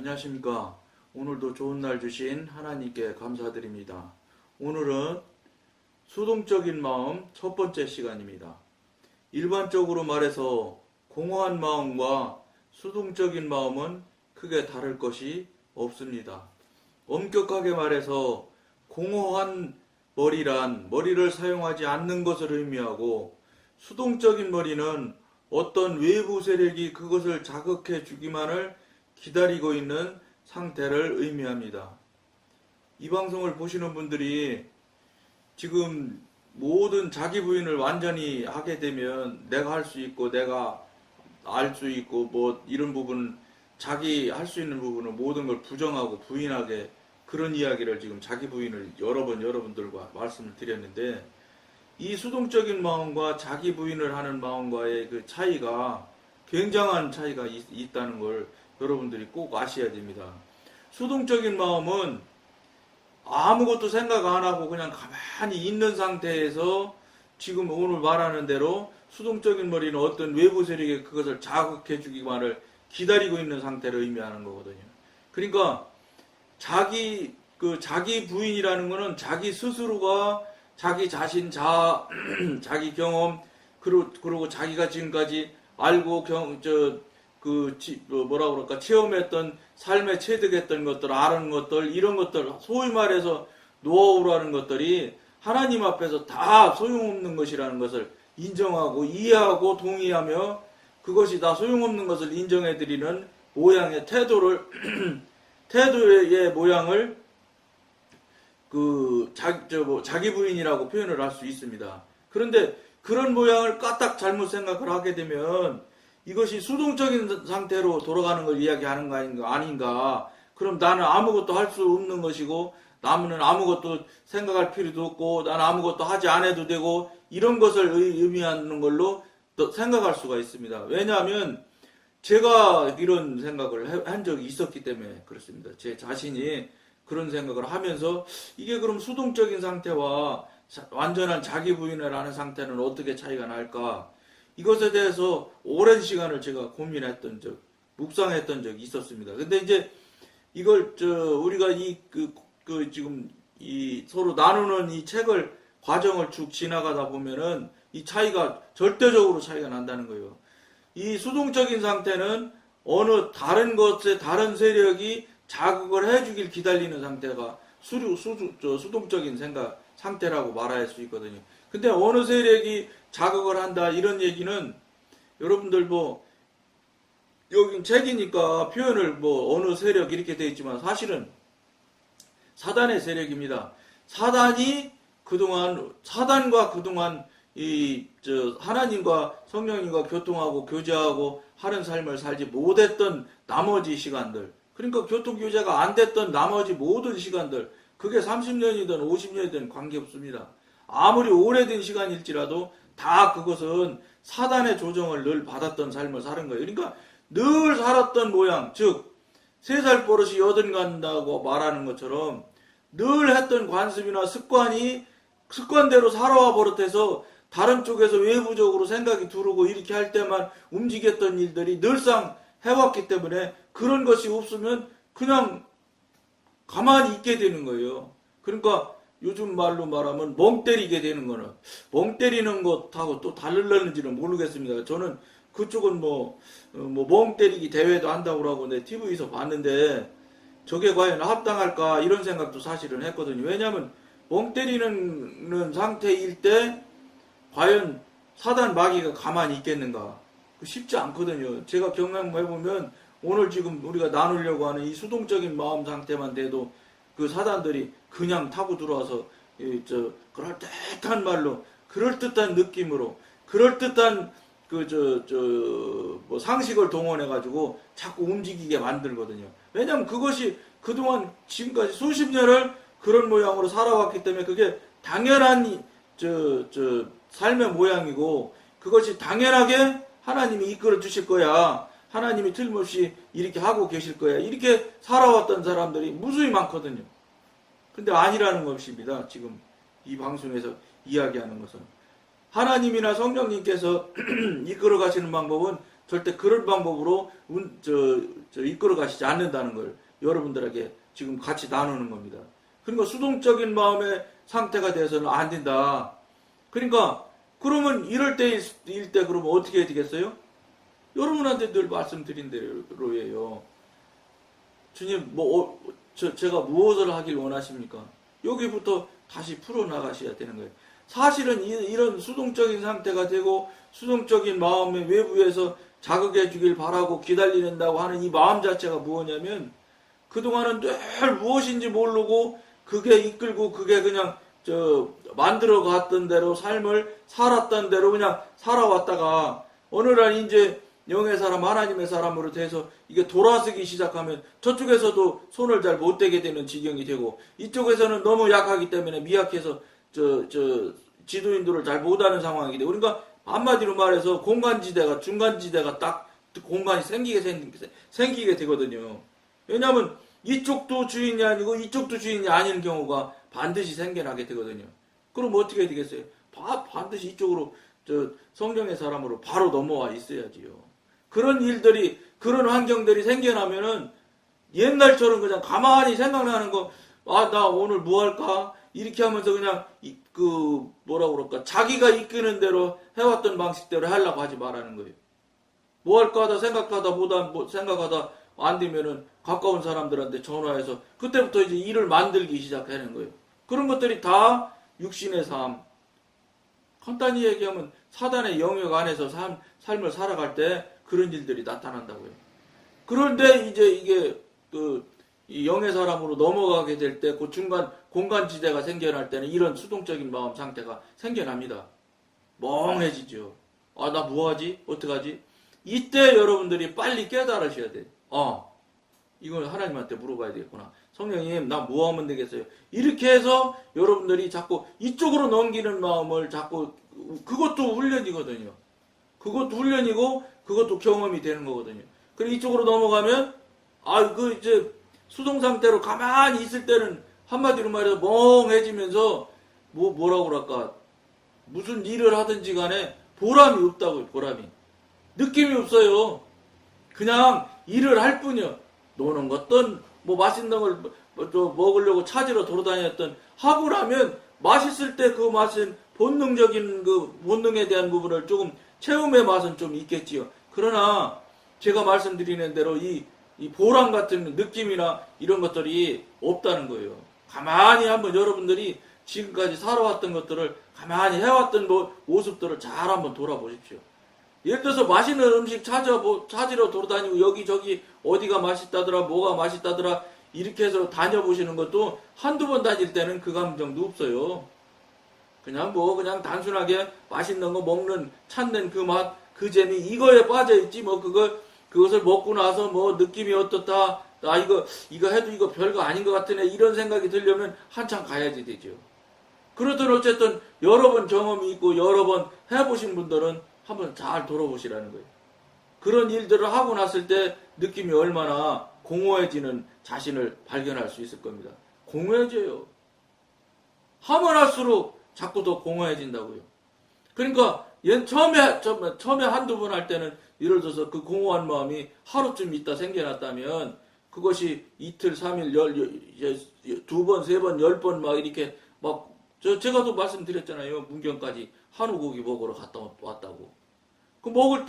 안녕하십니까. 오늘도 좋은 날 주신 하나님께 감사드립니다. 오늘은 수동적인 마음 첫 번째 시간입니다. 일반적으로 말해서 공허한 마음과 수동적인 마음은 크게 다를 것이 없습니다. 엄격하게 말해서 공허한 머리란 머리를 사용하지 않는 것을 의미하고, 수동적인 머리는 어떤 외부 세력이 그것을 자극해 주기만을 기다리고 있는 상태를 의미합니다. 이 방송을 보시는 분들이 지금 모든 자기 부인을 완전히 하게 되면 내가 할 수 있고 내가 알 수 있고 뭐 이런 부분, 자기 할 수 있는 부분은 모든 걸 부정하고 부인하게, 그런 이야기를 지금 자기 부인을 여러 번 여러분들과 말씀을 드렸는데, 이 수동적인 마음과 자기 부인을 하는 마음과의 그 차이가, 굉장한 차이가 있다는 걸 여러분들이 꼭 아셔야 됩니다. 수동적인 마음은 아무것도 생각 안 하고 그냥 가만히 있는 상태에서 지금 오늘 말하는 대로 수동적인 머리는 어떤 외부 세력에 그것을 자극해 주기만을 기다리고 있는 상태를 의미하는 거거든요. 그러니까 자기 부인이라는 거는 자기 스스로가 자기 자신, 자기 경험, 그리고 자기가 지금까지 알고 뭐라 그럴까, 체험했던, 삶에 체득했던 것들, 아는 것들, 이런 것들, 소위 말해서 노하우라는 것들이 하나님 앞에서 다 소용없는 것이라는 것을 인정하고 이해하고 동의하며, 그것이 다 소용없는 것을 인정해드리는 모양의 태도의 모양을 자기 부인이라고 표현을 할 수 있습니다. 그런데 그런 모양을 까딱 잘못 생각을 하게 되면 이것이 수동적인 상태로 돌아가는 걸 이야기하는 거 아닌가. 그럼 나는 아무것도 할 수 없는 것이고, 나는 아무것도 생각할 필요도 없고, 나는 아무것도 하지 않아도 되고, 이런 것을 의미하는 걸로 또 생각할 수가 있습니다. 왜냐하면 제가 이런 생각을 한 적이 있었기 때문에 그렇습니다. 제 자신이 그런 생각을 하면서, 이게 그럼 수동적인 상태와 완전한 자기 부인을 하는 상태는 어떻게 차이가 날까? 이것에 대해서 오랜 시간을 제가 고민했던 묵상했던 적이 있었습니다. 근데 이제 이걸 우리가 지금 서로 나누는 이 책을, 과정을 쭉 지나가다 보면은 이 차이가, 절대적으로 차이가 난다는 거예요. 이 수동적인 상태는 어느 다른 다른 세력이 자극을 해주길 기다리는 상태가 수동적인 상태라고 말할 수 있거든요. 근데 어느 세력이 자극을 한다, 이런 얘기는 여러분들 여긴 책이니까 표현을 어느 세력 이렇게 되어 있지만 사실은 사단의 세력입니다. 사단과 그동안 하나님과 성령님과 교통하고 교제하고 하는 삶을 살지 못했던 나머지 시간들, 그러니까 교통교제가 안 됐던 나머지 모든 시간들, 그게 30년이든 50년이든 관계없습니다. 아무리 오래된 시간일지라도 다 그것은 사단의 조정을 늘 받았던 삶을 사는 거예요. 그러니까 늘 살았던 모양, 즉 3살 버릇이 8 간다고 말하는 것처럼 늘 했던 관습이나 습관대로 살아와 버릇해서 다른 쪽에서 외부적으로 생각이 들어오고 이렇게 할 때만 움직였던 일들이 늘상 해왔기 때문에 그런 것이 없으면 그냥 가만히 있게 되는 거예요. 그러니까 요즘 말로 말하면 멍 때리게 되는 거는, 멍 때리는 것하고 또 다르는지는 모르겠습니다. 저는 그쪽은 멍 때리기 대회도 한다고 하고 내 TV에서 봤는데 저게 과연 합당할까, 이런 생각도 사실은 했거든요. 왜냐하면 멍 때리는 상태일 때 과연 사단 마귀가 가만히 있겠는가? 쉽지 않거든요. 제가 경험해보면 오늘 지금 우리가 나누려고 하는 이 수동적인 마음 상태만 돼도 그 사단들이 그냥 타고 들어와서 그럴듯한 말로, 그럴듯한 느낌으로, 그럴듯한 상식을 동원해가지고 자꾸 움직이게 만들거든요. 왜냐하면 그것이 그동안 지금까지 수십 년을 그런 모양으로 살아왔기 때문에 그게 당연한 삶의 모양이고, 그것이 당연하게 하나님이 이끌어 주실 거야, 하나님이 틀림없이 이렇게 하고 계실 거야, 이렇게 살아왔던 사람들이 무수히 많거든요. 근데 아니라는 것입니다. 지금 이 방송에서 이야기하는 것은 하나님이나 성령님께서 이끌어 가시는 방법은 절대 그런 방법으로 이끌어 가시지 않는다는 걸 여러분들에게 지금 같이 나누는 겁니다. 그러니까 수동적인 마음의 상태가 돼서는 안 된다. 그러니까 그러면 이럴 때일 때 그러면 어떻게 해야 되겠어요? 여러분한테 늘 말씀드린 대로예요. 주님, 제가 무엇을 하길 원하십니까? 여기부터 다시 풀어나가셔야 되는 거예요. 사실은 이런 수동적인 상태가 되고 수동적인 마음의 외부에서 자극해 주길 바라고 기다린다고 하는 이 마음 자체가 무엇냐면 그동안은 늘 무엇인지 모르고 그게 이끌고 그게 그냥 만들어 갔던 대로 삶을 살았던 대로 그냥 살아왔다가 어느 날 이제 영의 사람, 하나님의 사람으로 돼서 이게 돌아서기 시작하면 저쪽에서도 손을 잘 못 대게 되는 지경이 되고 이쪽에서는 너무 약하기 때문에 미약해서 지도인도를 잘 못하는 상황이 되고 그러니까 한마디로 말해서 공간지대가 중간지대가 딱 공간이 생기게 되거든요. 왜냐하면 이쪽도 주인이 아니고 이쪽도 주인이 아닌 경우가 반드시 생겨나게 되거든요. 그럼 어떻게 해야 되겠어요? 반드시 이쪽으로 성령의 사람으로 바로 넘어와 있어야지요. 그런 일들이 그런 환경들이 생겨나면은 옛날처럼 그냥 가만히 생각나는 거 나 오늘 뭐 할까? 이렇게 하면서 그냥 뭐라고 그럴까? 자기가 이끄는 대로 해왔던 방식대로 하려고 하지 말라는 거예요. 뭐 할까 하다 생각하다 안 되면은 가까운 사람들한테 전화해서 그때부터 이제 일을 만들기 시작하는 거예요. 그런 것들이 다 육신의 삶. 간단히 얘기하면 사단의 영역 안에서 삶을 살아갈 때 그런 일들이 나타난다고요. 그런데 이제 이게 이 영의 사람으로 넘어가게 될 때 그 중간 공간지대가 생겨날 때는 이런 수동적인 마음 상태가 생겨납니다. 멍해지죠. 나 뭐하지? 어떡하지? 이때 여러분들이 빨리 깨달으셔야 돼요. 이걸 하나님한테 물어봐야 되겠구나. 성령님, 나 뭐 하면 되겠어요? 이렇게 해서 여러분들이 자꾸 이쪽으로 넘기는 마음을 자꾸, 그것도 훈련이거든요. 그것도 훈련이고, 그것도 경험이 되는 거거든요. 그리고 이쪽으로 넘어가면, 이제 수동 상태로 가만히 있을 때는 한마디로 말해서 멍해지면서, 뭐라고 그럴까. 무슨 일을 하든지 간에 보람이 없다고요, 보람이. 느낌이 없어요. 그냥 일을 할 뿐이요. 노는 것든 맛있는 걸 먹으려고 찾으러 돌아다녔던 하고 나면 맛있을 때 그 맛은 본능적인 그 본능에 대한 부분을 조금 체험의 맛은 좀 있겠지요. 그러나 제가 말씀드리는 대로 이 보람 같은 느낌이나 이런 것들이 없다는 거예요. 가만히 한번 여러분들이 지금까지 살아왔던 것들을 가만히 해왔던 모습들을 잘 한번 돌아보십시오. 예를 들어서 맛있는 음식 찾으러 돌아다니고 여기저기 어디가 맛있다더라 뭐가 맛있다더라 이렇게 해서 다녀보시는 것도 한두 번 다닐 때는 그 감정도 없어요. 그냥 그냥 단순하게 맛있는 거 먹는 찾는 그 맛, 그 재미 이거에 빠져있지 그것을 먹고 나서 느낌이 어떻다 이거 해도 이거 별거 아닌 것 같으네 이런 생각이 들려면 한참 가야지 되죠. 그렇든 어쨌든 여러 번 경험이 있고 여러 번 해보신 분들은 한번 잘 돌아보시라는 거예요. 그런 일들을 하고 났을 때 느낌이 얼마나 공허해지는 자신을 발견할 수 있을 겁니다. 공허해져요. 하면 할수록 자꾸 더 공허해진다고요. 그러니까 처음에 한두 번 할 때는 예를 들어서 그 공허한 마음이 하루쯤 있다 생겨났다면 그것이 이틀, 3일, 두 번, 세 번, 10번 막 제가 또 말씀드렸잖아요. 문경까지 한우 고기 먹으러 갔다 왔다고. 그 먹을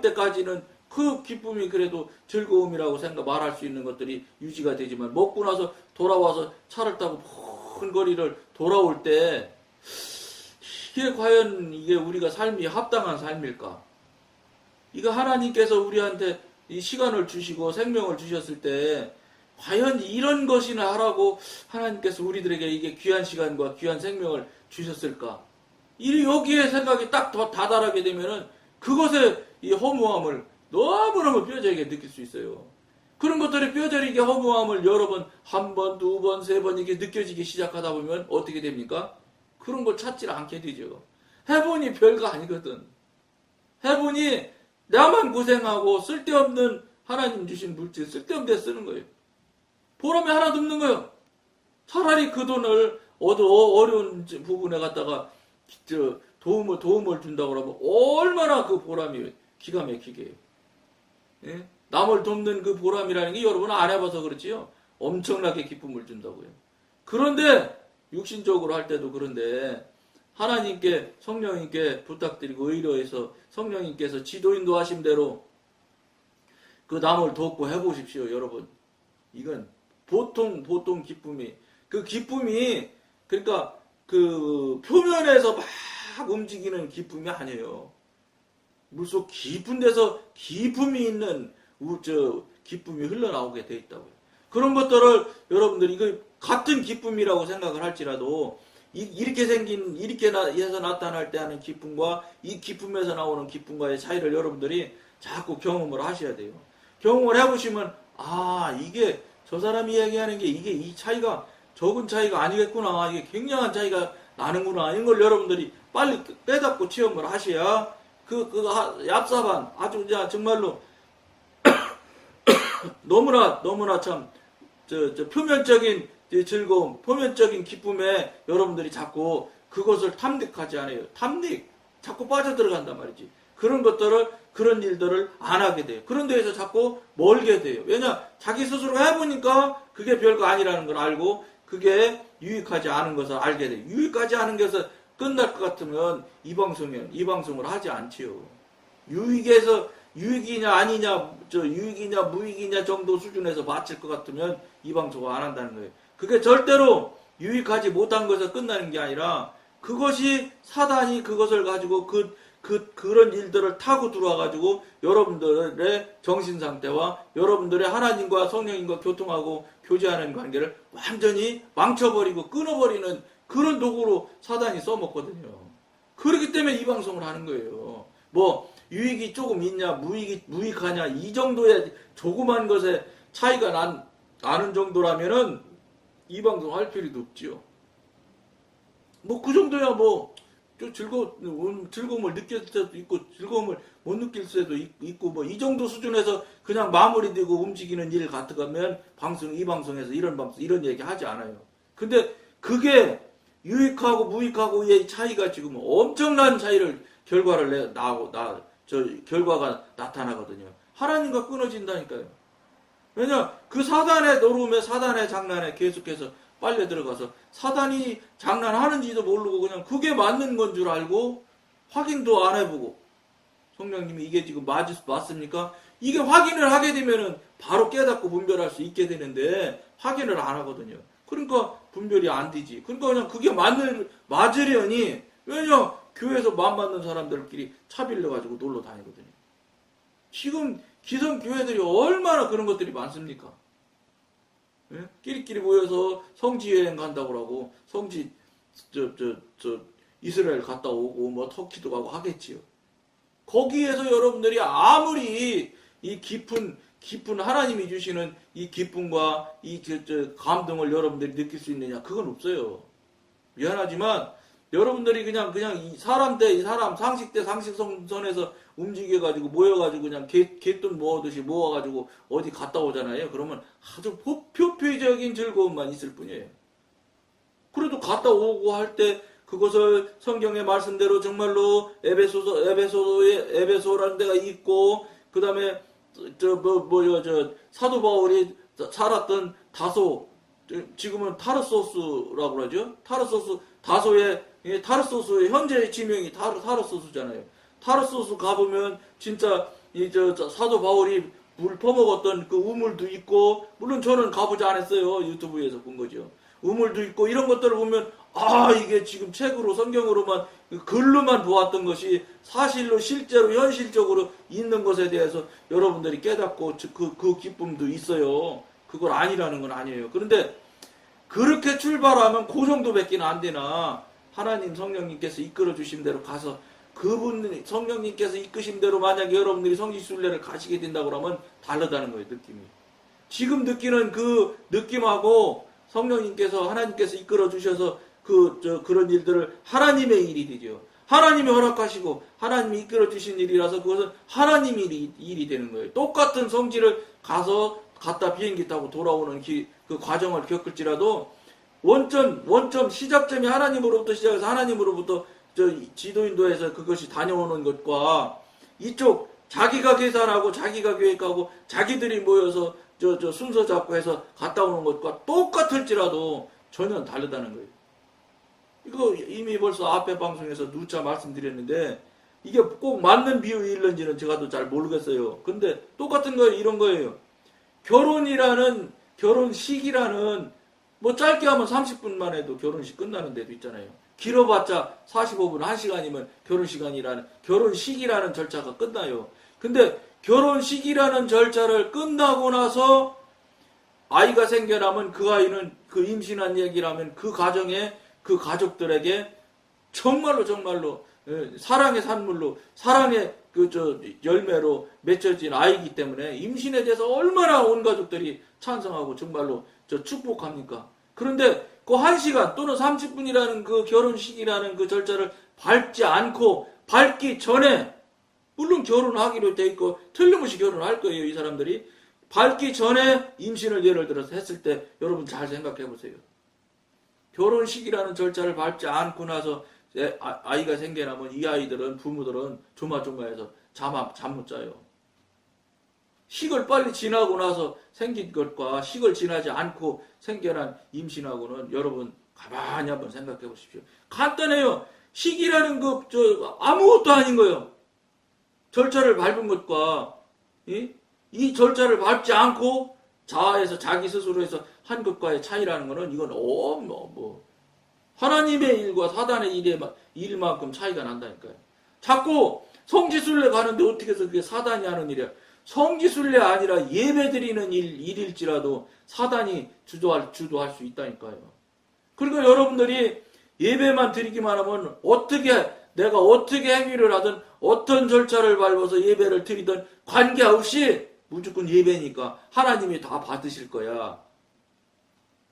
때까지는 그 기쁨이 그래도 즐거움이라고 말할 수 있는 것들이 유지가 되지만 먹고 나서 돌아와서 차를 타고 큰 거리를 돌아올 때 이게 과연 우리가 삶이 합당한 삶일까? 이거 하나님께서 우리한테 이 시간을 주시고 생명을 주셨을 때 과연 이런 것이나 하라고 하나님께서 우리들에게 이게 귀한 시간과 귀한 생명을 주셨을까? 여기에 생각이 딱 더 다다르게 되면은 그것의 이 허무함을 너무너무 뼈저리게 느낄 수 있어요. 그런 것들이 뼈저리게 허무함을 여러 번, 한 번, 두 번, 세 번 이렇게 느껴지기 시작하다 보면 어떻게 됩니까? 그런 걸 찾지 않게 되죠. 해보니 별거 아니거든. 해보니 나만 고생하고 쓸데없는 하나님 주신 물질 쓸데없는 데 쓰는 거예요. 보람이 하나도 없는 거예요. 차라리 그 돈을 어려운 부분에 갖다가 도움을 준다고 하면 얼마나 그 보람이 기가 막히게 해요. 예? 남을 돕는 그 보람이라는 게 여러분 안 해봐서 그렇지요. 엄청나게 기쁨을 준다고요. 그런데 육신적으로 할 때도 그런데 하나님께 성령님께 부탁드리고 의뢰해서 성령님께서 지도인도 하신 대로 그 남을 돕고 해보십시오, 여러분. 이건 보통 기쁨이 그 기쁨이 그러니까 그 표면에서 막 움직이는 기쁨이 아니에요. 물속 깊은 데서 기쁨이 있는 기쁨이 흘러나오게 돼 있다고요. 그런 것들을 여러분들이 이거 같은 기쁨이라고 생각을 할지라도 이렇게 해서 나타날 때 하는 기쁨과 이 기쁨에서 나오는 기쁨과의 차이를 여러분들이 자꾸 경험을 하셔야 돼요. 경험을 해보시면 이게 저 사람이 얘기하는 게 이게 이 차이가 적은 차이가 아니겠구나. 이게 굉장한 차이가 나는구나. 이런 걸 여러분들이 빨리 깨닫고 체험을 하셔야 그 얍삽한 아주 정말로 너무나 참 표면적인 즐거움, 표면적인 기쁨에 여러분들이 자꾸 그것을 탐닉하지 않아요. 자꾸 빠져들어간단 말이지. 그런 일들을 안 하게 돼요. 그런 데에서 자꾸 멀게 돼요. 왜냐? 자기 스스로 해보니까 그게 별거 아니라는 걸 알고 그게 유익하지 않은 것을 알게 돼요. 유익하지 않은 것을 끝날 것 같으면 이 방송을 하지 않지요. 유익이냐 아니냐, 유익이냐 무익이냐 정도 수준에서 마칠 것 같으면 이 방송을 안 한다는 거예요. 그게 절대로 유익하지 못한 것에서 끝나는 게 아니라 그것이 사단이 그것을 가지고 그런 일들을 타고 들어와가지고 여러분들의 정신 상태와 여러분들의 하나님과 성령님과 교통하고 교제하는 관계를 완전히 망쳐버리고 끊어버리는 그런 도구로 사단이 써먹거든요. 그렇기 때문에 이 방송을 하는 거예요. 뭐 유익이 조금 있냐 무익하냐 이 정도의 조그만 것에 차이가 나는 정도라면은 이 방송 할 필요도 없지요. 뭐 그 정도야 뭐 즐거움을 느낄 때도 있고 즐거움을 못 느낄 때도 있고 뭐 이 정도 수준에서 그냥 마무리되고 움직이는 일 같으면 이 방송에서 이런 얘기 하지 않아요. 근데 그게 유익하고 무익하고의 차이가 지금 엄청난 차이를 결과가 나타나거든요. 하나님과 끊어진다니까요. 왜냐 그 사단의 노름에 사단의 장난에 계속해서 빨려 들어가서 사단이 장난하는지도 모르고 그냥 그게 맞는 건 줄 알고 확인도 안 해보고 성령님이 이게 지금 맞습니까? 이게 확인을 하게 되면은 바로 깨닫고 분별할 수 있게 되는데 확인을 안 하거든요. 그러니까 분별이 안 되지. 그러니까 그냥 그게 맞으려니 왜냐 교회에서 마음 맞는 사람들끼리 차빌려가지고 놀러 다니거든요. 지금 기성 교회들이 얼마나 그런 것들이 많습니까? 예? 끼리끼리 모여서 성지 여행 간다고 하고 성지 이스라엘 갔다 오고 뭐 터키도 가고 하겠지요. 거기에서 여러분들이 아무리 이 깊은 하나님이 주시는 이 기쁨과 이 감동을 여러분들이 느낄 수 있느냐? 그건 없어요. 미안하지만 여러분들이 그냥 이 사람 상식 대 상식선에서 움직여가지고 모여가지고 그냥 개돈 모으듯이 모아가지고 어디 갔다 오잖아요. 그러면 아주 표피적인 즐거움만 있을 뿐이에요. 그래도 갔다 오고 할 때 그것을 성경의 말씀대로 정말로 에베소라는 데가 있고 그 다음에 사도 바울이 살았던 다소 지금은 타르소스라고 그러죠. 타르소스의 현재의 지명이 타르소스잖아요. 타르소스 가보면 진짜 사도 바울이 물 퍼먹었던 그 우물도 있고 물론 저는 가보지 않았어요. 유튜브에서 본 거죠. 우물도 있고 이런 것들을 보면 이게 지금 책으로 성경으로만 글로만 보았던 것이 사실로 실제로 현실적으로 있는 것에 대해서 여러분들이 깨닫고 그 기쁨도 있어요. 그걸 아니라는 건 아니에요. 그런데 그렇게 출발하면 그 정도밖에 안 되나 하나님 성령님께서 이끌어 주신 대로 가서 그분 성령님께서 이끄신 대로 만약에 여러분들이 성지순례를 가시게 된다고 하면 다르다는 거예요. 느낌이. 지금 느끼는 그 느낌하고 성령님께서 하나님께서 이끌어 주셔서 그런 일들을 하나님의 일이 되죠. 하나님이 허락하시고 하나님이 이끌어 주신 일이라서 그것은 하나님의 일이 되는 거예요. 똑같은 성지를 갔다 비행기 타고 돌아오는 그 과정을 겪을지라도 원점 시작점이 하나님으로부터 시작해서 하나님으로부터 지도인도에서 그것이 다녀오는 것과 이쪽 자기가 계산하고 자기가 계획하고 자기들이 모여서 순서 잡고 해서 갔다 오는 것과 똑같을지라도 전혀 다르다는 거예요. 이거 이미 벌써 앞에 방송에서 누차 말씀드렸는데 이게 꼭 맞는 비유일는지는 제가 잘 모르겠어요. 근데 똑같은 거예요. 이런 거예요. 결혼식이라는 뭐 짧게 하면 30분만 해도 결혼식 끝나는 데도 있잖아요. 길어봤자 45분, 1시간이면 결혼식이라는 절차가 끝나요. 근데 결혼식이라는 절차를 끝나고 나서 아이가 생겨나면 그 아이는 그 임신한 얘기라면 그 가정에 그 가족들에게 정말로 사랑의 산물로 사랑의 열매로 맺혀진 아이기 때문에 임신에 대해서 얼마나 온 가족들이 찬성하고 정말로 축복합니까? 그런데 그 1시간 또는 30분이라는 그 결혼식이라는 그 절차를 밟기 전에 물론 결혼하기로 돼 있고 틀림없이 결혼할 거예요. 이 사람들이 밟기 전에 임신을 예를 들어서 했을 때 여러분 잘 생각해 보세요. 결혼식이라는 절차를 밟지 않고 나서 아이가 생겨나면 이 아이들은 부모들은 조마조마해서 잠 못 자요. 식을 빨리 지나고 나서 생긴 것과 식을 지나지 않고 생겨난 임신하고는 여러분 가만히 한번 생각해 보십시오. 간단해요. 식이라는 거 아무것도 아닌 거예요. 절차를 밟은 것과 이 절차를 밟지 않고 자아에서 자기 스스로 해서 한 것과의 차이라는 것은 이건 하나님의 일과 사단의 일만큼 차이가 난다니까요. 자꾸 성지순례 가는데 어떻게 해서 그게 사단이 하는 일이야. 성지순례 아니라 예배드리는 일일지라도 사단이 주도할 수 있다니까요. 그러니까 여러분들이 예배만 드리기만 하면 내가 어떻게 행위를 하든 어떤 절차를 밟아서 예배를 드리든 관계없이 무조건 예배니까 하나님이 다 받으실 거야.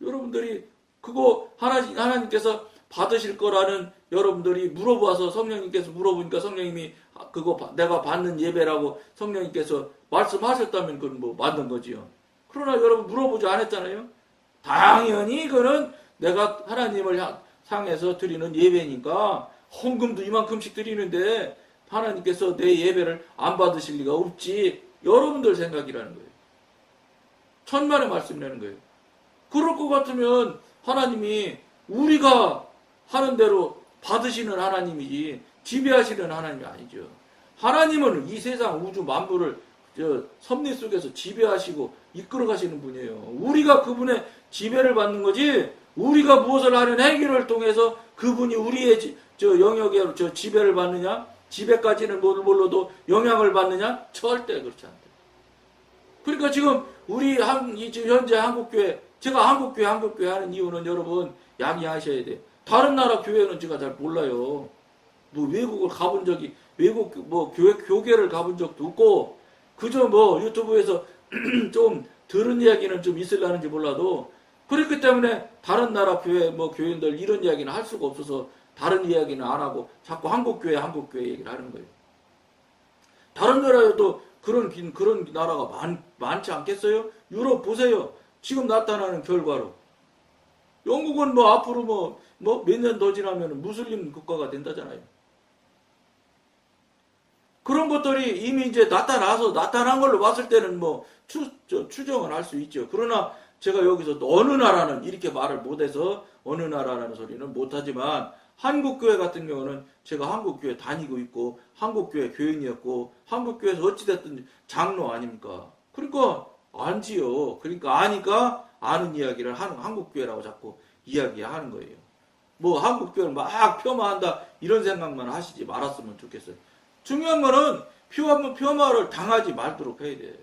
여러분들이 그거 하나님께서 받으실 거라는 여러분들이 물어봐서 성령님께서 물어보니까 성령님이 그거 내가 받는 예배라고 성령님께서 말씀하셨다면 그건 뭐 맞는 거지요. 그러나 여러분 물어보지 않았잖아요. 당연히 그는 내가 하나님을 향해서 드리는 예배니까 헌금도 이만큼씩 드리는데 하나님께서 내 예배를 안 받으실 리가 없지. 여러분들 생각이라는 거예요. 천만의 말씀이라는 거예요. 그럴 것 같으면 하나님이 우리가 하는 대로 받으시는 하나님이지 지배하시는 하나님이 아니죠. 하나님은 이 세상 우주 만물을 섭리 속에서 지배하시고 이끌어 가시는 분이에요. 우리가 그분의 지배를 받는 거지 우리가 무엇을 하는 행위를 통해서 그분이 우리의 영역에 지배를 받느냐? 지배까지는 몰라도 영향을 받느냐? 절대 그렇지 않다. 그러니까 지금 우리 현재 한국교회, 제가 한국교회 하는 이유는 여러분 양해하셔야 돼요. 다른 나라 교회는 제가 잘 몰라요. 뭐 외국을 가본 적이, 외국 교계를 가본 적도 없고, 그저 유튜브에서 좀 들은 이야기는 좀 있으려는지 몰라도, 그렇기 때문에 다른 나라 교인들 이런 이야기는 할 수가 없어서 다른 이야기는 안 하고 자꾸 한국교회 얘기를 하는 거예요. 다른 나라에도 그런 나라가 많지 않겠어요? 유럽 보세요. 지금 나타나는 결과로. 영국은 앞으로 몇 년 더 지나면 무슬림 국가가 된다잖아요. 그런 것들이 이미 이제 나타난 걸로 봤을 때는 추정은 할 수 있죠. 그러나 제가 여기서 어느 나라는 이렇게 말을 못해서 어느 나라라는 소리는 못하지만 한국교회 같은 경우는 제가 한국교회 다니고 있고 한국교회 교인이었고 한국교회에서 어찌됐든 장로 아닙니까? 그러니까 안지요. 그러니까 아니까 아는 이야기를 하는 한국교회라고 자꾸 이야기하는 거예요. 한국교회를 막 폄하한다 이런 생각만 하시지 말았으면 좋겠어요. 중요한 거는 폄하를 당하지 말도록 해야 돼.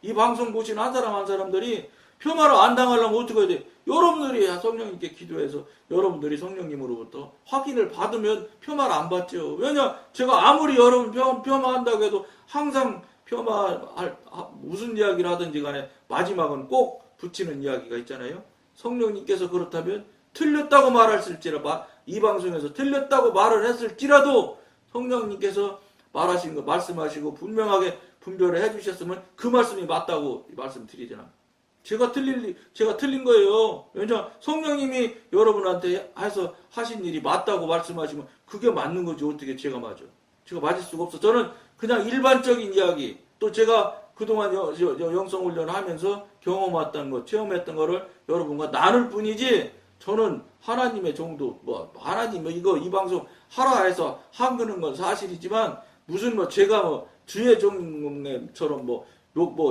이 방송 보신 한 사람들이 폄하를 안 당하려면 어떻게 해야 돼? 여러분들이 성령님께 기도해서 여러분들이 성령님으로부터 확인을 받으면 폄하를 안 받죠. 왜냐? 제가 아무리 여러분 폄하한다고 해도 항상 무슨 이야기를 하든지 간에 마지막은 꼭 붙이는 이야기가 있잖아요. 성령님께서 그렇다면 틀렸다고 이 방송에서 틀렸다고 말을 했을지라도 성령님께서 말하신 거 말씀하시고 분명하게 분별을 해주셨으면 그 말씀이 맞다고 말씀드리잖아. 제가 틀린 거예요. 왜냐, 성령님이 여러분한테 해서 하신 일이 맞다고 말씀하시면 그게 맞는 거지. 어떻게 제가 맞아? 제가 맞을 수가 없어. 저는 그냥 일반적인 이야기, 또 제가 그동안 영성훈련을 하면서 경험했던 거, 체험했던 거를 여러분과 나눌 뿐이지, 저는 하나님의 정도, 하나님, 이 방송 하라 해서 한 거는 건 사실이지만, 무슨 제가 주의 종처럼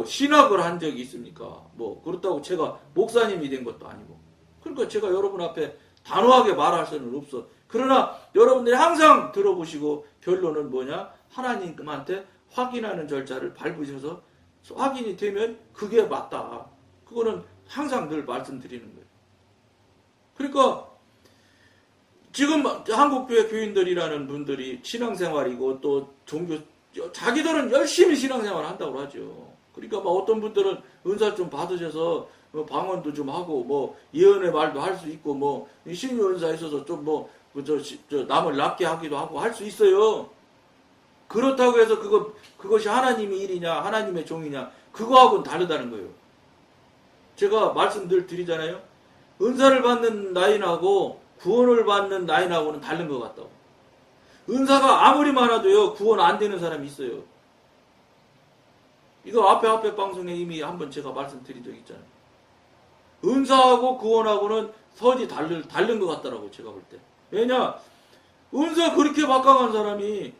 신학을 한 적이 있습니까? 그렇다고 제가 목사님이 된 것도 아니고. 그러니까 제가 여러분 앞에 단호하게 말할 수는 없어. 그러나 여러분들이 항상 들어보시고 결론은 뭐냐? 하나님한테 확인하는 절차를 밟으셔서 확인이 되면 그게 맞다. 그거는 항상 늘 말씀드리는 거예요. 그러니까 지금 한국교회 교인들이라는 분들이 신앙생활이고 또 종교, 자기들은 열심히 신앙생활을 한다고 하죠. 그러니까 어떤 분들은 은사 좀 받으셔서 방언도 좀 하고 예언의 말도 할 수 있고 신유 은사 있어서 좀 남을 낫게 하기도 하고 할 수 있어요. 그렇다고 해서 그것이 하나님의 일이냐 하나님의 종이냐 그거하고는 다르다는 거예요. 제가 말씀 늘 드리잖아요. 은사를 받는 라인하고 구원을 받는 라인하고는 다른 것 같다고. 은사가 아무리 많아도요 구원 안 되는 사람이 있어요. 이거 앞에 방송에 이미 한번 제가 말씀드린 적 있잖아요. 은사하고 구원하고는 선이 다른 것 같더라고 제가 볼 때. 왜냐, 은사 그렇게 막강한 사람이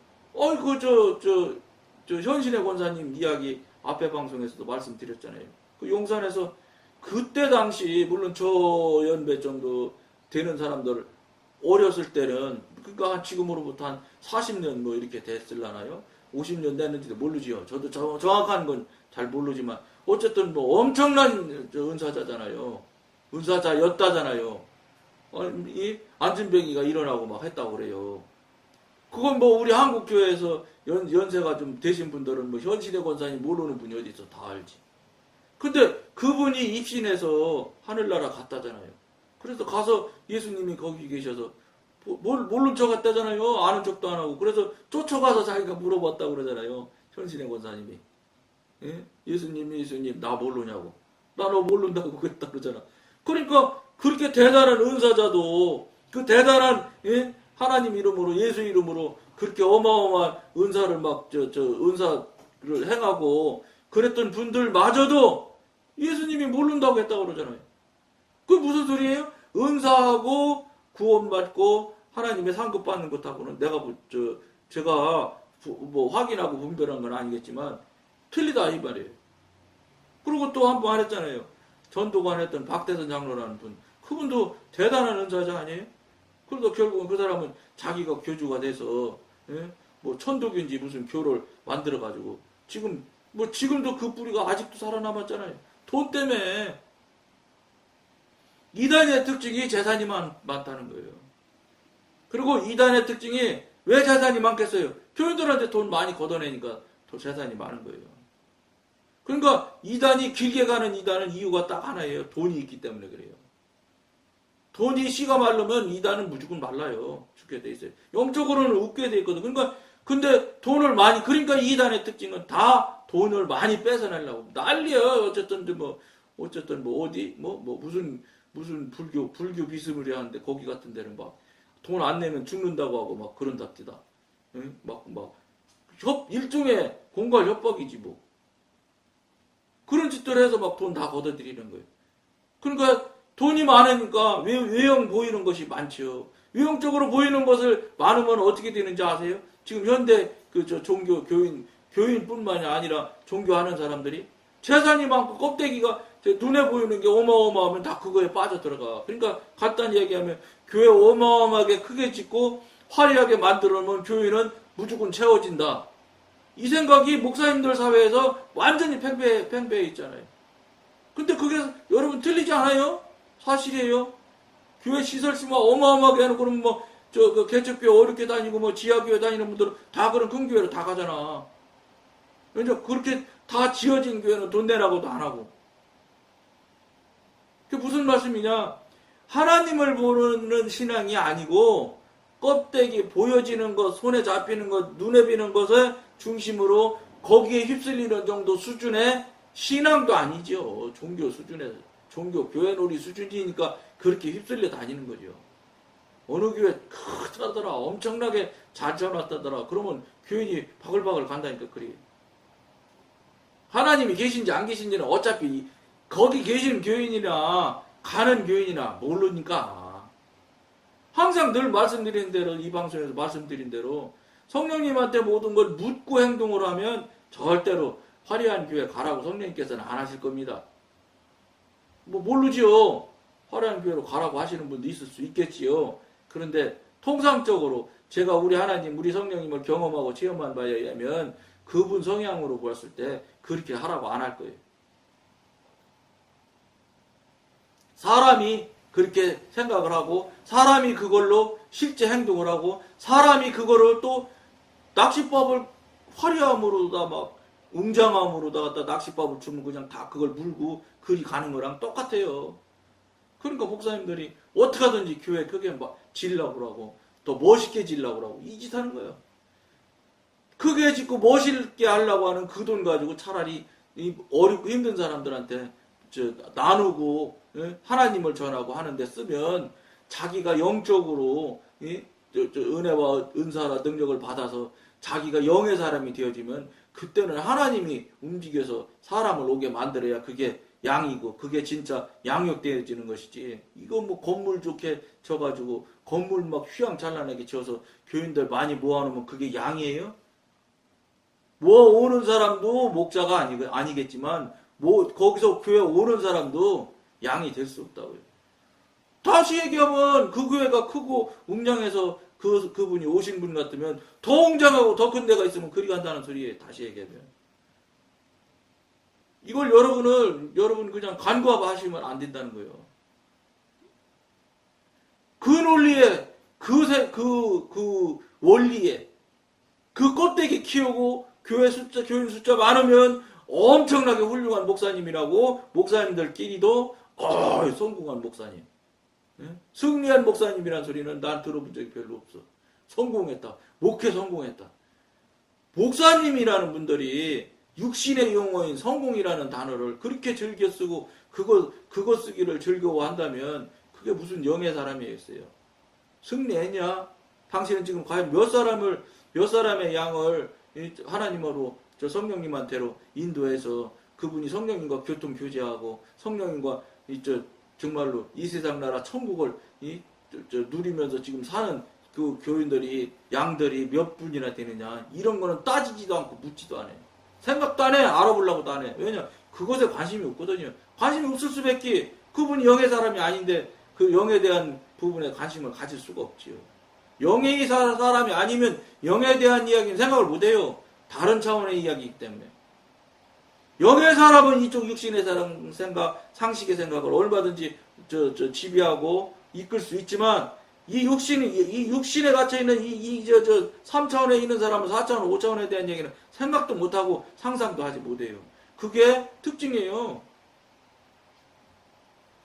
현신의 권사님 이야기 앞에 방송에서도 말씀드렸잖아요. 그 용산에서 그때 당시 물론 저 연배 정도 되는 사람들 어렸을 때는 그러니까 지금으로부터 한 40년 이렇게 됐을라나요? 50년 됐는지도 모르지요. 저도 정확한 건 잘 모르지만 어쨌든 엄청난 은사자잖아요. 은사자였다잖아요. 이 안진뱅이가 일어나고 막 했다고 그래요. 그건 우리 한국 교회에서 연세가 좀 되신 분들은 현신의 권사님 모르는 분이 어디 있어 다 알지. 근데 그분이 입신해서 하늘나라 갔다잖아요. 그래서 가서 예수님이 거기 계셔서 모른 척 했다잖아요. 아는 척도 안 하고. 그래서 쫓아가서 자기가 물어봤다고 그러잖아요. 현신의 권사님이. 예? 예수님 나 모르냐고. 나 너 모른다고 그랬다 그러잖아. 그러니까 그렇게 대단한 은사자도 그 대단한 하나님 이름으로 예수 이름으로 그렇게 어마어마한 은사를 은사를 행하고 그랬던 분들마저도 예수님이 모른다고 했다고 그러잖아요. 그게 무슨 소리예요? 은사하고 구원받고 하나님의 상급 받는 것하고는 제가 확인하고 분별한 건 아니겠지만 틀리다 이 말이에요. 그리고 또 한 번 했잖아요. 전도관 했던 박대선 장로라는 분. 그분도 대단한 은사자 아니에요? 그래도 결국은 그 사람은 자기가 교주가 돼서 천도교인지 무슨 교를 만들어가지고 지금도 그 뿌리가 아직도 살아남았잖아요. 돈 때문에. 이단의 특징이 재산이 많다는 거예요. 그리고 이단의 특징이 왜 재산이 많겠어요? 교인들한테 돈 많이 걷어내니까 더 재산이 많은 거예요. 그러니까 이단이 길게 가는 이단은 이유가 딱 하나예요. 돈이 있기 때문에 그래요. 돈이 씨가 마르면 이단은 무조건 말라요. 죽게 돼 있어요. 영적으로는 웃게 돼 있거든. 근데 돈을 많이, 그러니까 이단의 특징은 다 돈을 많이 뺏어내려고 난리야. 어쨌든 어디 무슨 불교 비스무리 하는데 거기 같은 데는 돈 안 내면 죽는다고 하고 그런답디다. 일종의 공갈 협박이지 그런 짓들 해서 돈 다 걷어들이는 거예요. 그러니까 돈이 많으니까 외형 보이는 것이 많죠. 외형적으로 보이는 것을 많으면 어떻게 되는지 아세요? 지금 현대 종교 교인뿐만이 아니라 종교하는 사람들이 재산이 많고 껍데기가 눈에 보이는 게 어마어마하면 다 그거에 빠져들어가. 그러니까 간단히 얘기하면 교회 어마어마하게 크게 짓고 화려하게 만들어놓으면 교회는 무조건 채워진다. 이 생각이 목사님들 사회에서 완전히 팽배해 있잖아요. 근데 그게 여러분 틀리지 않아요? 사실이에요. 교회 시설수만 어마어마하게 해놓고 그러면 개척교회 어렵게 다니고 지하교회 다니는 분들은 다 그런 큰 교회로 다 가잖아. 왜냐 그렇게 다 지어진 교회는 돈 내라고도 안 하고. 그게 무슨 말씀이냐? 하나님을 모르는 신앙이 아니고 껍데기 보여지는 것, 손에 잡히는 것, 눈에 뵈는 것을 중심으로 거기에 휩쓸리는 정도 수준의 신앙도 아니죠. 종교 수준에서. 종교 교회놀이 수준이니까 그렇게 휩쓸려 다니는 거죠. 어느 교회 크다더라. 엄청나게 잘 지어놨다더라. 그러면 교인이 바글바글 간다니까 그래. 하나님이 계신지 안 계신지는 어차피 거기 계시는 교인이나 가는 교인이나 모르니까. 항상 늘 말씀드린 대로 이 방송에서 말씀드린 대로 성령님한테 모든 걸 묻고 행동을 하면 절대로 화려한 교회 가라고 성령님께서는 안 하실 겁니다. 뭐 모르지요. 화려한 교회로 가라고 하시는 분도 있을 수 있겠지요. 그런데 통상적으로 제가 우리 하나님, 우리 성령님을 경험하고 체험한 바에 의하면 그분 성향으로 보았을 때 그렇게 하라고 안 할 거예요. 사람이 그렇게 생각을 하고 사람이 그걸로 실제 행동을 하고 사람이 그거를 또 낚시법을 화려함으로다 막 웅장함으로다 갖다 낚시법을 주면 그냥 다 그걸 물고 그리 가는 거랑 똑같아요. 그러니까 목사님들이 어떻게 하든지 교회 크게 막 지으려고 그러고 또 멋있게 지으려고 그러고 이 짓 하는 거예요. 크게 짓고 멋있게 하려고 하는 그 돈 가지고 차라리 이 어렵고 힘든 사람들한테 나누고 하나님을 전하고 하는데 쓰면 자기가 영적으로 은혜와 은사라 능력을 받아서 자기가 영의 사람이 되어지면 그때는 하나님이 움직여서 사람을 오게 만들어야 그게 양이고 그게 진짜 양육되어지는 것이지. 이거 뭐 건물 좋게 져가지고 건물 막 휘황찬란하게 지어서 교인들 많이 모아놓으면 그게 양이에요? 뭐 오는 사람도 목자가 아니겠지만 뭐 거기서 교회 오는 사람도 양이 될 수 없다고요. 다시 얘기하면 그 교회가 크고 웅장해서 그분이 오신 분 같으면 더 웅장하고 더 큰 데가 있으면 그리 간다는 소리예요. 다시 얘기하면. 이걸 여러분 그냥 간과하시면 안 된다는 거예요. 그 논리에, 그 원리에, 그 껍데기 키우고 교인 숫자 많으면 엄청나게 훌륭한 목사님이라고 목사님들끼리도 성공한 목사님. 승리한 목사님이란 소리는 난 들어본 적이 별로 없어. 성공했다. 목회 성공했다. 목사님이라는 분들이 육신의 용어인 성공이라는 단어를 그렇게 즐겨 쓰고 그거 쓰기를 즐거워한다면 그게 무슨 영의 사람이었어요. 승리했냐? 당신은 지금 과연 몇 사람의 양을 하나님으로 저 성령님한테로 인도해서 그분이 성령님과 교통 교제하고 성령님과 정말로 이 세상 나라 천국을 누리면서 지금 사는 그 교인들이 양들이 몇 분이나 되느냐 이런 거는 따지지도 않고 묻지도 않아요. 생각도 안 해. 알아보려고도 안 해. 왜냐? 그것에 관심이 없거든요. 관심이 없을 수밖에. 그분이 영의 사람이 아닌데 그 영에 대한 부분에 관심을 가질 수가 없지요. 영의 사람이 아니면 영에 대한 이야기는 생각을 못해요. 다른 차원의 이야기이기 때문에. 영의 사람은 이쪽 육신의 사람 생각, 상식의 생각을 얼마든지 지배하고 이끌 수 있지만 이 육신에 갇혀있는 3차원에 있는 사람은 4차원, 5차원에 대한 얘기는 생각도 못하고 상상도 하지 못해요. 그게 특징이에요.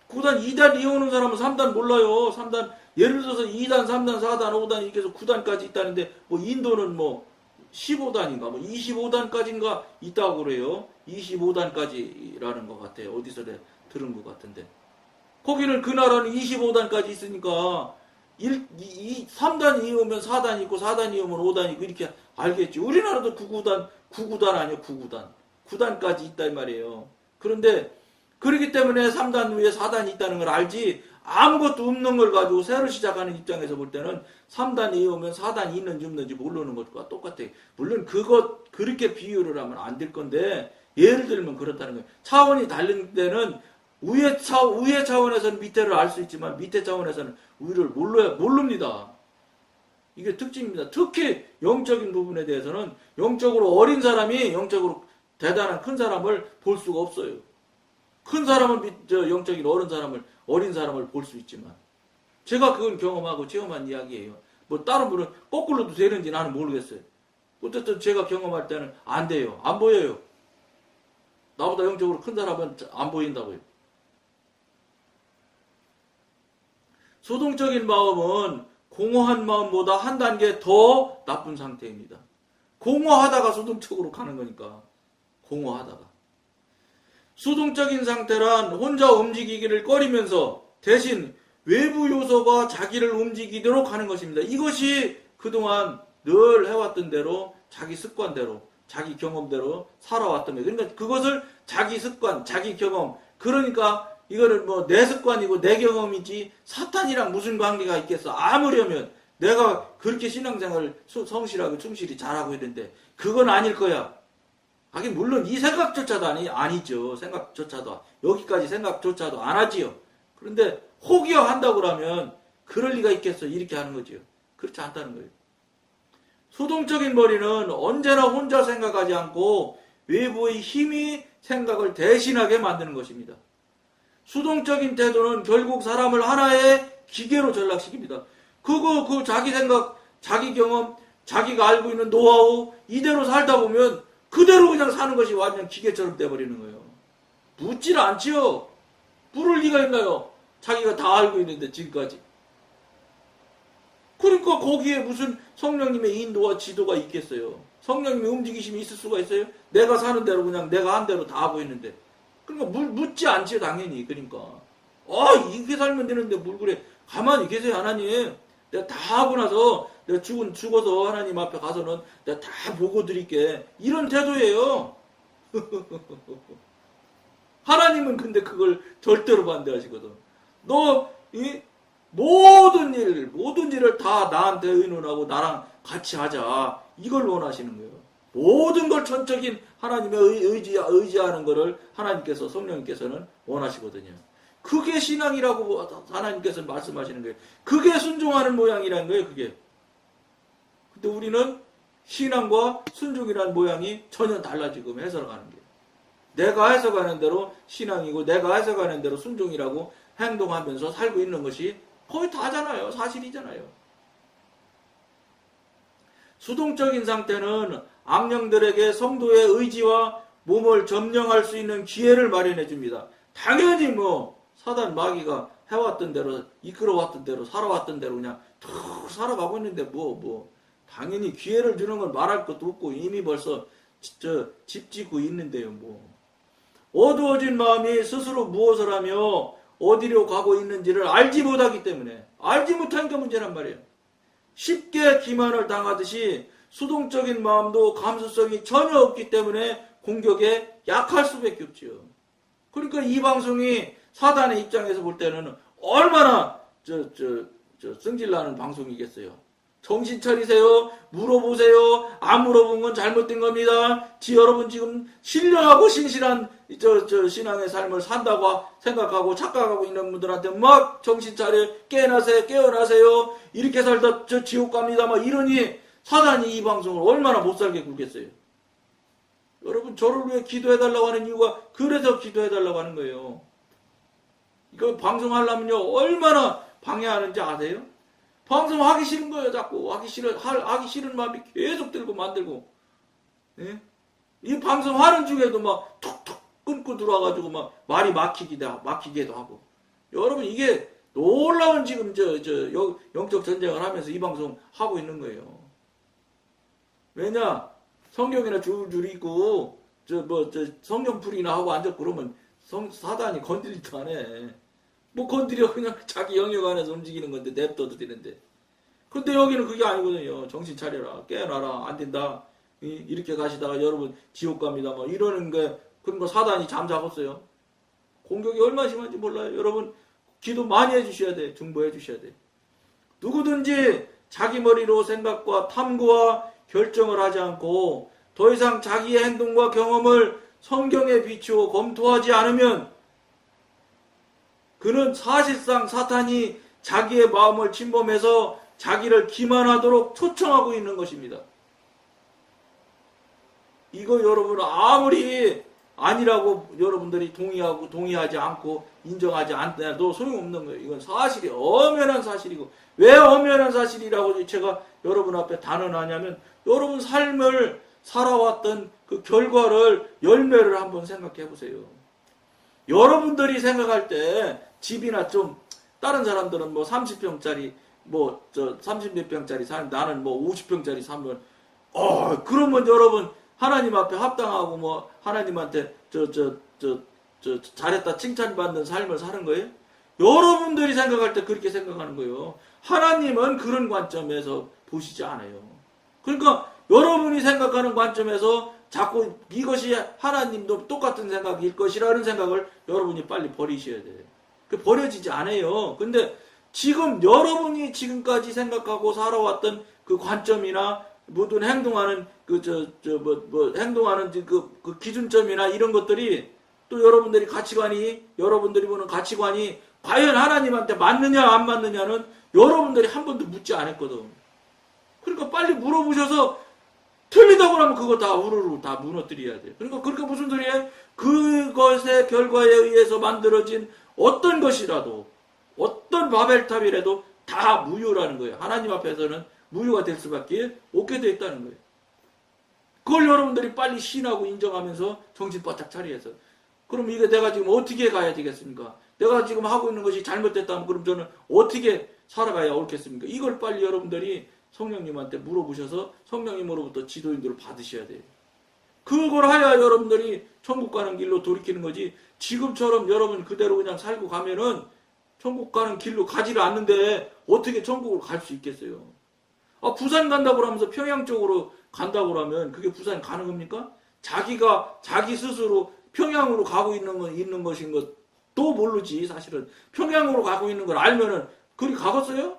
9단, 2단 이어오는 사람은 3단 몰라요. 3단, 예를 들어서 2단, 3단, 4단, 5단 이렇게 해서 9단까지 있다는데 뭐 인도는 뭐 15단인가 뭐 25단까지인가 있다고 그래요. 25단까지라는 것 같아요. 어디서 들은 것 같은데. 거기는 그 나라는 25단까지 있으니까 3단 이으면 4단 있고 4단 이으면 5단 있고 이렇게 알겠지. 우리나라도 9구단 아니요 9구단. 9단까지 있다 이 말이에요. 그런데 그렇기 때문에 3단 위에 4단이 있다는 걸 알지 아무것도 없는 걸 가지고 새로 시작하는 입장에서 볼 때는 3단 이으면 4단이 있는지 없는지 모르는 것과 똑같아. 물론 그렇게 비유를 하면 안 될 건데 예를 들면 그렇다는 거예요. 차원이 다른 데는 위에 차원에서는 밑에를 알 수 있지만 밑에 차원에서는 위를 모릅니다. 이게 특징입니다. 특히 영적인 부분에 대해서는 영적으로 어린 사람이 영적으로 대단한 큰 사람을 볼 수가 없어요. 큰 사람은 영적인 어린 사람을 볼 수 있지만 제가 그건 경험하고 체험한 이야기예요. 뭐 다른 분은 거꾸로도 되는지 나는 모르겠어요. 어쨌든 제가 경험할 때는 안 돼요. 안 보여요. 나보다 영적으로 큰 사람은 안 보인다고요. 소동적인 마음은 공허한 마음보다 한 단계 더 나쁜 상태입니다. 공허하다가 소동적으로 가는 거니까. 공허하다가. 수동적인 상태란 혼자 움직이기를 꺼리면서 대신 외부 요소가 자기를 움직이도록 하는 것입니다. 이것이 그동안 늘 해왔던 대로 자기 습관대로 자기 경험대로 살아왔던 거예요. 그러니까 그것을 자기 습관, 자기 경험, 그러니까 이거는 뭐 내 습관이고 내 경험이지 사탄이랑 무슨 관계가 있겠어. 아무려면 내가 그렇게 신앙생활을 성실하고 충실히 잘하고 있는데 그건 아닐 거야. 하긴 물론 이 생각조차도 아니죠. 생각조차도 여기까지 생각조차도 안 하지요. 그런데 혹여 한다고 그러면 그럴 리가 있겠어. 이렇게 하는 거지요. 그렇지 않다는 거예요. 수동적인 머리는 언제나 혼자 생각하지 않고 외부의 힘이 생각을 대신하게 만드는 것입니다. 수동적인 태도는 결국 사람을 하나의 기계로 전락시킵니다. 그 자기 생각, 자기 경험, 자기가 알고 있는 노하우 이대로 살다 보면 그대로 그냥 사는 것이 완전 기계처럼 돼버리는 거예요. 묻질 않지요. 물을 리가 있나요? 자기가 다 알고 있는데 지금까지. 그러니까 거기에 무슨 성령님의 인도와 지도가 있겠어요. 성령님의 움직이심이 있을 수가 있어요? 내가 사는 대로 그냥 내가 한 대로 다 하고 있는데. 그러니까 묻지 않지요, 당연히. 그러니까. 이렇게 살면 되는데 뭘 그래. 가만히 계세요, 하나님. 내가 다 하고 나서 내가 죽어서 하나님 앞에 가서는 내가 다 보고 드릴게. 이런 태도예요. 하나님은 근데 그걸 절대로 반대하시거든. 모든 일을 다 나한테 의논하고 나랑 같이 하자. 이걸 원하시는 거예요. 모든 걸 전적인 하나님의 의지하는 것을 하나님께서, 성령님께서는 원하시거든요. 그게 신앙이라고 하나님께서 말씀하시는 거예요. 그게 순종하는 모양이라는 거예요, 그게. 근데 우리는 신앙과 순종이라는 모양이 전혀 달라지고 해석하는 거예요. 내가 해석하는 대로 신앙이고 내가 해석하는 대로 순종이라고 행동하면서 살고 있는 것이 거의 다잖아요. 사실이잖아요. 수동적인 상태는 악령들에게 성도의 의지와 몸을 점령할 수 있는 기회를 마련해 줍니다. 당연히 사단 마귀가 해왔던 대로 이끌어왔던 대로 살아왔던 대로 그냥 툭 살아가고 있는데 당연히 기회를 주는 건 말할 것도 없고 이미 벌써 집 짓고 있는데요. 어두워진 마음이 스스로 무엇을 하며 어디로 가고 있는지를 알지 못하기 때문에 알지 못하니까 문제란 말이에요. 쉽게 기만을 당하듯이 수동적인 마음도 감수성이 전혀 없기 때문에 공격에 약할 수밖에 없지요. 그러니까 이 방송이 사단의 입장에서 볼 때는 얼마나 승질나는 방송이겠어요. 정신 차리세요. 물어보세요. 안 물어본 건 잘못된 겁니다. 여러분 지금 신령하고 신실한 신앙의 삶을 산다고 생각하고 착각하고 있는 분들한테 막 정신 차려 깨어나세요. 이렇게 살다 지옥 갑니다. 이러니 사단이 이 방송을 얼마나 못 살게 굴겠어요. 여러분 저를 위해 기도해달라고 하는 이유가 그래서 기도해달라고 하는 거예요. 이거 방송하려면요 얼마나 방해하는지 아세요? 방송하기 싫은 거예요. 자꾸 하기 싫은 마음이 계속 들고 만들고. 예? 이 방송하는 중에도 툭툭 끊고 들어와가지고 말이 막히기도 하고. 여러분 이게 놀라운 지금 영적 전쟁을 하면서 이 방송 하고 있는 거예요. 왜냐? 성경이나 줄줄 읽고 성경풀이나 하고 앉았고 그러면 사단이 건드리지도 안 해. 건드려 그냥 자기 영역 안에서 움직이는 건데 냅둬도 되는데. 근데 여기는 그게 아니거든요. 정신 차려라. 깨어나라. 안 된다. 이렇게 가시다가 여러분 지옥 갑니다. 이러는 게 그런 거 사단이 잠자겠어요. 공격이 얼마나 심한지 몰라요. 여러분 기도 많이 해주셔야 돼. 중보해 주셔야 돼. 누구든지 자기 머리로 생각과 탐구와 결정을 하지 않고 더 이상 자기의 행동과 경험을 성경에 비추어 검토하지 않으면 그는 사실상 사탄이 자기의 마음을 침범해서 자기를 기만하도록 초청하고 있는 것입니다. 이거 여러분 아무리 아니라고 여러분들이 동의하지 않고 인정하지 않더라도 소용없는 거예요. 이건 사실이 엄연한 사실이고 왜 엄연한 사실이라고 제가 여러분 앞에 단언하냐면 여러분 삶을 살아왔던 그 결과를 열매를 한번 생각해 보세요. 여러분들이 생각할 때 집이나 좀 다른 사람들은 30평짜리 30몇 평짜리 사는 나는 50평짜리 사면 그러면 여러분 하나님 앞에 합당하고 하나님한테 잘했다 칭찬받는 삶을 사는 거예요? 여러분들이 생각할 때 그렇게 생각하는 거예요. 하나님은 그런 관점에서 보시지 않아요. 그러니까 여러분이 생각하는 관점에서 자꾸 이것이 하나님도 똑같은 생각일 것이라는 생각을 여러분이 빨리 버리셔야 돼요. 그 버려지지 않아요. 근데 지금 여러분이 지금까지 생각하고 살아왔던 그 관점이나 모든 행동하는 행동하는 그 기준점이나 이런 것들이 또 여러분들이 보는 가치관이 과연 하나님한테 맞느냐 안 맞느냐는 여러분들이 한 번도 묻지 않았거든. 그러니까 빨리 물어보셔서 틀리다고 하면 그거 다 우르르 다 무너뜨려야 돼. 그러니까 무슨 소리예요? 그것의 결과에 의해서 만들어진 어떤 것이라도 어떤 바벨탑이라도 다 무효라는 거예요. 하나님 앞에서는 무효가 될 수밖에 없게 되어 있다는 거예요. 그걸 여러분들이 빨리 신하고 인정하면서 정신 바짝 차려서 그럼 이게 내가 지금 어떻게 가야 되겠습니까? 내가 지금 하고 있는 것이 잘못됐다면 그럼 저는 어떻게 살아가야 옳겠습니까? 이걸 빨리 여러분들이 성령님한테 물어보셔서 성령님으로부터 지도인들을 받으셔야 돼요. 그걸 하야 여러분들이 천국 가는 길로 돌이키는 거지 지금처럼 여러분 그대로 그냥 살고 가면은 천국 가는 길로 가지를 않는데 어떻게 천국을 갈 수 있겠어요? 부산 간다고 하면서 평양 쪽으로 간다고 하면 그게 부산 가는 겁니까? 자기 스스로 평양으로 가고 있는 것인 것도 모르지 사실은. 평양으로 가고 있는 걸 알면은 그리 가겠어요?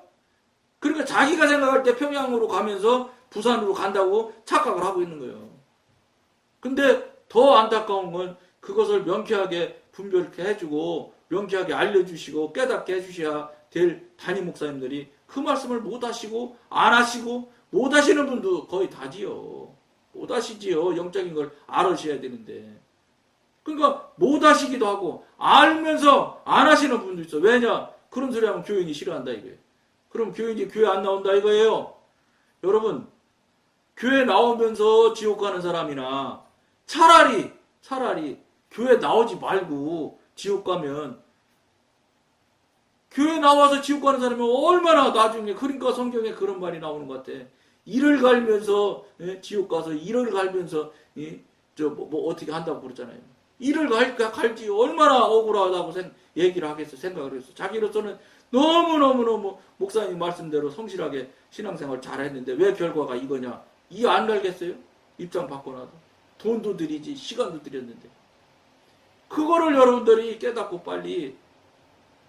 그러니까 자기가 생각할 때 평양으로 가면서 부산으로 간다고 착각을 하고 있는 거예요. 근데 더 안타까운 건 그것을 명쾌하게 분별케 해주고 명쾌하게 알려주시고 깨닫게 해주셔야 될 담임 목사님들이 그 말씀을 못 하시고 안 하시고 못 하시는 분도 거의 다지요. 못 하시지요. 영적인 걸 알으셔야 되는데. 그러니까 못 하시기도 하고 알면서 안 하시는 분도 있어. 왜냐? 그런 소리 하면 교인이 싫어한다 이거예요. 그럼 교인이 교회 안 나온다 이거예요. 여러분 교회 나오면서 지옥 가는 사람이나 차라리 교회 나오지 말고 지옥 가면 교회 나와서 지옥 가는 사람이 얼마나 나중에 그러니까 성경에 그런 말이 나오는 것 같아. 이를 갈면서 지옥 가서 이를 갈면서 어떻게 한다고 그러잖아요. 이를 갈지 얼마나 억울하다고 얘기를 하겠어 생각을 했어. 자기로서는 너무너무 목사님 말씀대로 성실하게 신앙생활 잘했는데 왜 결과가 이거냐. 이 안 갈겠어요? 입장 바꿔놔도. 돈도 들이지 시간도 들였는데. 그거를 여러분들이 깨닫고 빨리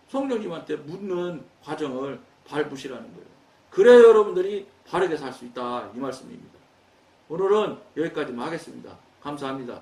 성령님한테 묻는 과정을 밟으시라는 거예요. 그래야 여러분들이 바르게 살 수 있다 이 말씀입니다. 오늘은 여기까지만 하겠습니다. 감사합니다.